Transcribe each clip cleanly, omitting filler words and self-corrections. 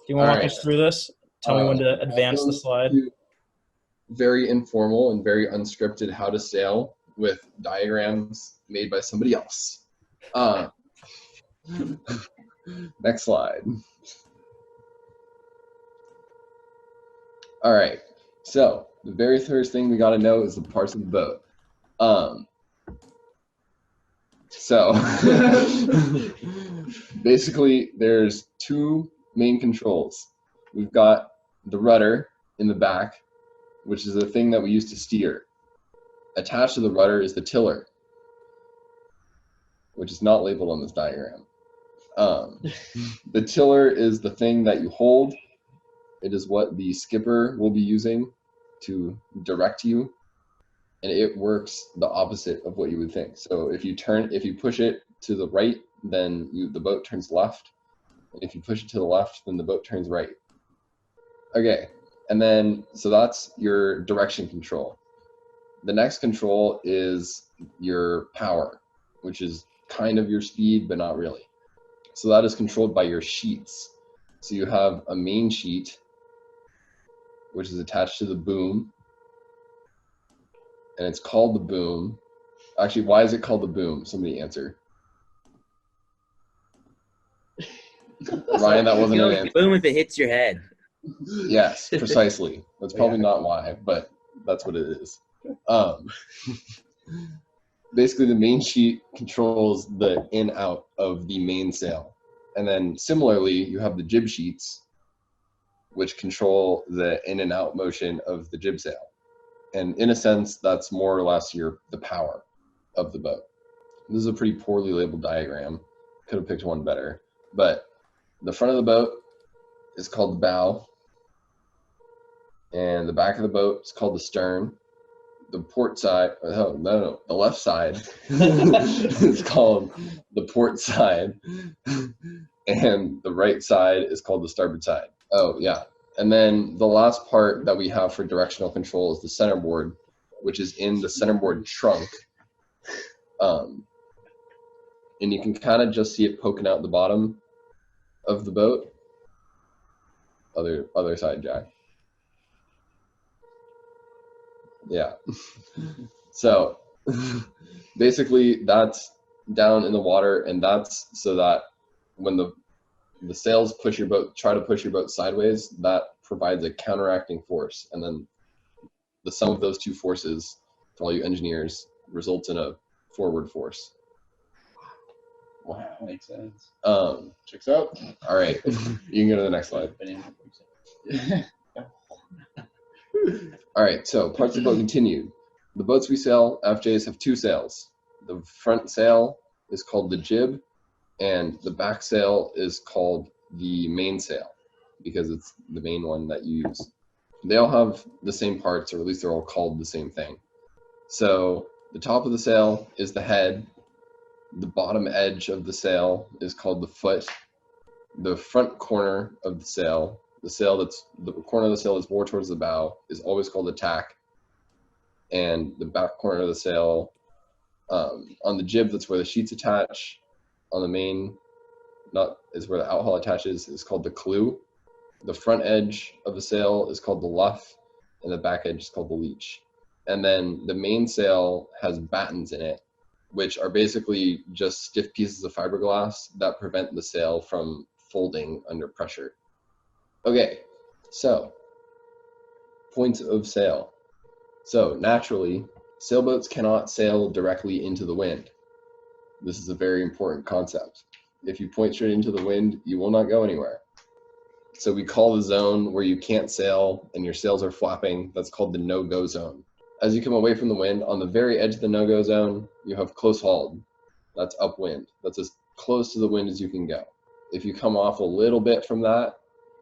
you want All to walk right. us through this? Tell me when to advance the Welcome slide. to very informal and very unscripted how to sail with diagrams made by somebody else. Next slide. All right. So the very first thing we got to know is the parts of the boat. So basically, there's two main controls. We've got the rudder in the back, which is the thing that we use to steer. Attached to the rudder is the tiller, which is not labeled on this diagram. The tiller is the thing that you hold. It is what the skipper will be using to direct you, and it works the opposite of what you would think. So if you push it to the right, then the boat turns left. And if you push it to the left, then the boat turns right. Okay, and then so that's your direction control. The next control is your power, which is kind of your speed, but not really. So that is controlled by your sheets. So you have a main sheet, which is attached to the boom, and it's called the boom. Actually, why is it called the boom? Somebody answer. Ryan, that wasn't an answer. Boom if it hits your head. Yes, precisely. That's probably not why, but that's what it is. Basically, the main sheet controls the in-out of the mainsail. And then similarly, you have the jib sheets, which control the in and out motion of the jib sail. And in a sense, that's more or less the power of the boat. This is a pretty poorly labeled diagram. Could have picked one better. But the front of the boat is called the bow. And the back of the boat is called the stern. The port side, the left side is called the port side. And the right side is called the starboard side. Oh, yeah. And then the last part that we have for directional control is the centerboard, which is in the centerboard trunk. And you can kind of just see it poking out the bottom of the boat. Other side, Jack. Yeah. So basically that's down in the water, and that's so that when the sails try to push your boat sideways, that provides a counteracting force. And then the sum of those two forces, for all you engineers, results in a forward force. Wow, makes sense. Checks out. All right, you can go to the next slide. All right, so parts of the boat continued. The boats we sail, FJs, have two sails. The front sail is called the jib, and the back sail is called the mainsail, because it's the main one that you use. They all have the same parts, or at least they're all called the same thing. So the top of the sail is the head. The bottom edge of the sail is called the foot. The front corner of the sail, the corner of the sail that's more towards the bow, is always called the tack. And the back corner of the sail, on the jib, that's where the sheets attach. On the main, is where the outhaul attaches, is called the clew. The front edge of the sail is called the luff, and the back edge is called the leech. And then the mainsail has battens in it, which are basically just stiff pieces of fiberglass that prevent the sail from folding under pressure. Okay, so points of sail. So naturally, sailboats cannot sail directly into the wind. This is a very important concept. If you point straight into the wind, you will not go anywhere. So we call the zone where you can't sail and your sails are flapping, that's called the no-go zone. As you come away from the wind, on the very edge of the no-go zone, you have close hauled. That's upwind. That's as close to the wind as you can go. If you come off a little bit from that,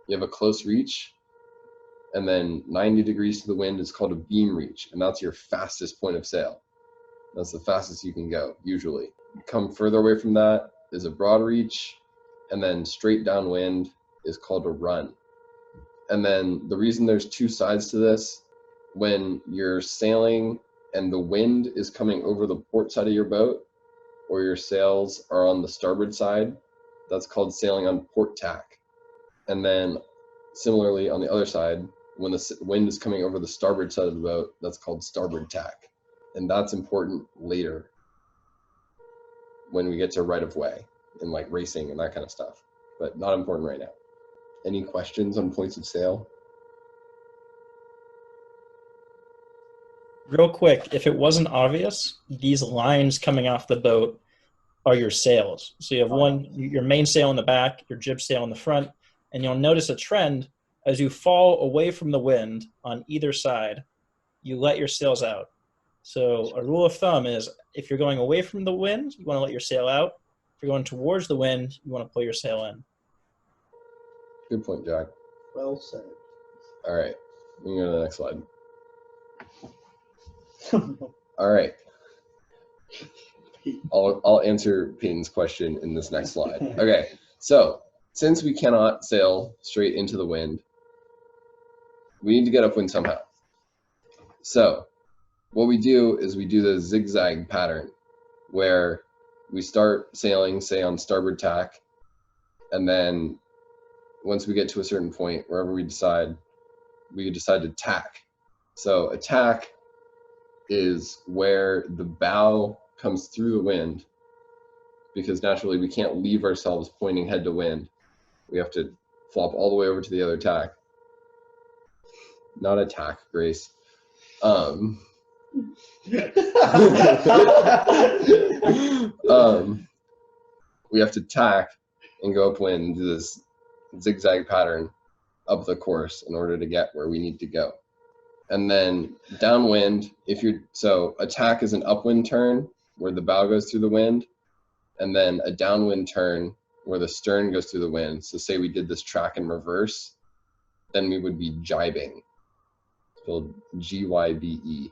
you have a close reach, and then 90 degrees to the wind is called a beam reach, and that's your fastest point of sail. That's the fastest you can go, usually. Come further away from that is a broad reach, and then straight downwind is called a run. And then the reason there's two sides to this, when you're sailing and the wind is coming over the port side of your boat, or your sails are on the starboard side, that's called sailing on port tack. And then similarly, on the other side, when the wind is coming over the starboard side of the boat, that's called starboard tack. And that's important later when we get to right of way and like racing and that kind of stuff, but not important right now. Any questions on points of sail? Real quick, if it wasn't obvious, these lines coming off the boat are your sails. So you have your main sail in the back, your jib sail in the front, and you'll notice a trend as you fall away from the wind on either side, you let your sails out. So a rule of thumb is if you're going away from the wind, you want to let your sail out. If you're going towards the wind, you want to pull your sail in. Good point, Jack. Well said. All right, we can go to the next slide. All right. I'll answer Peyton's question in this next slide. Okay, so since we cannot sail straight into the wind, we need to get upwind somehow. So what we do is we do the zigzag pattern where we start sailing, say on starboard tack, and then once we get to a certain point, wherever we decide to tack. So a tack is where the bow comes through the wind, because naturally we can't leave ourselves pointing head to wind. We have to flop all the way over to the other tack. Not a tack, Grace. We have to tack and go upwind and do this zigzag pattern up the course in order to get where we need to go. And then downwind, so a tack is an upwind turn where the bow goes through the wind, and then a downwind turn where the stern goes through the wind. So say we did this track in reverse, then we would be jibing, spelled G-Y-B-E.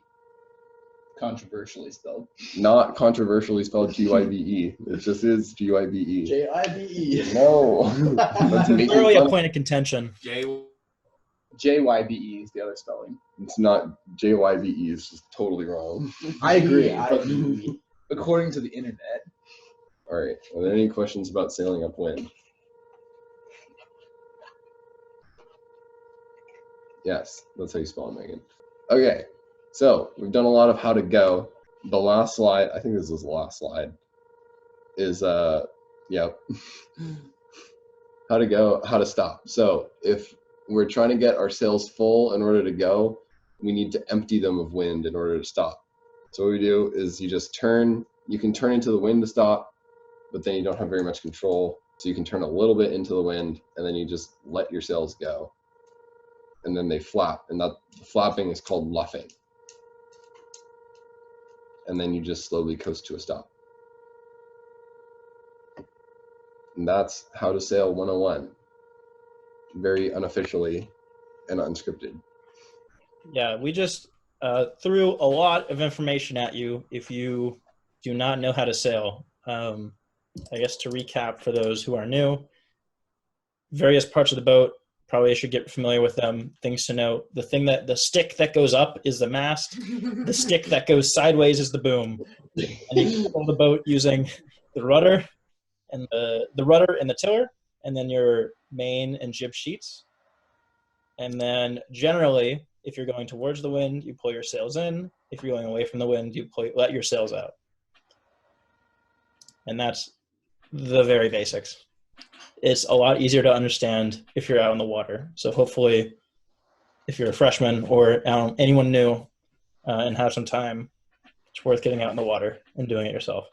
Controversially spelled. Not controversially spelled G-Y-B-E. It just is G-Y-B-E. J-I-B-E. No. That's making Literally a fun. point of contention. J-Y-B-E is the other spelling. It's not J-Y-B-E. It's just totally wrong. I agree. According to the internet. All right. Are there any questions about sailing upwind? Yes, that's how you spell it, Megan. Okay, so we've done a lot of how to go. The last slide, I think this is the last slide, is yep. How to go, how to stop. So if we're trying to get our sails full in order to go, we need to empty them of wind in order to stop. So what we do is you just turn, you can turn into the wind to stop, but then you don't have very much control. So you can turn a little bit into the wind and then you just let your sails go. And then they flap, and that flapping is called luffing. And then you just slowly coast to a stop. And that's how to sail 101. Very unofficially and unscripted. Yeah, we just threw a lot of information at you if you do not know how to sail. I guess to recap for those who are new, various parts of the boat, probably should get familiar with them. Things to note: the stick that goes up is the mast. The stick that goes sideways is the boom. And you control the boat using the rudder and the rudder and the tiller, and then your main and jib sheets. And then generally, if you're going towards the wind, you pull your sails in. If you're going away from the wind, you let your sails out. And that's the very basics. It's a lot easier to understand if you're out on the water. So hopefully, if you're a freshman or anyone new and have some time, it's worth getting out in the water and doing it yourself.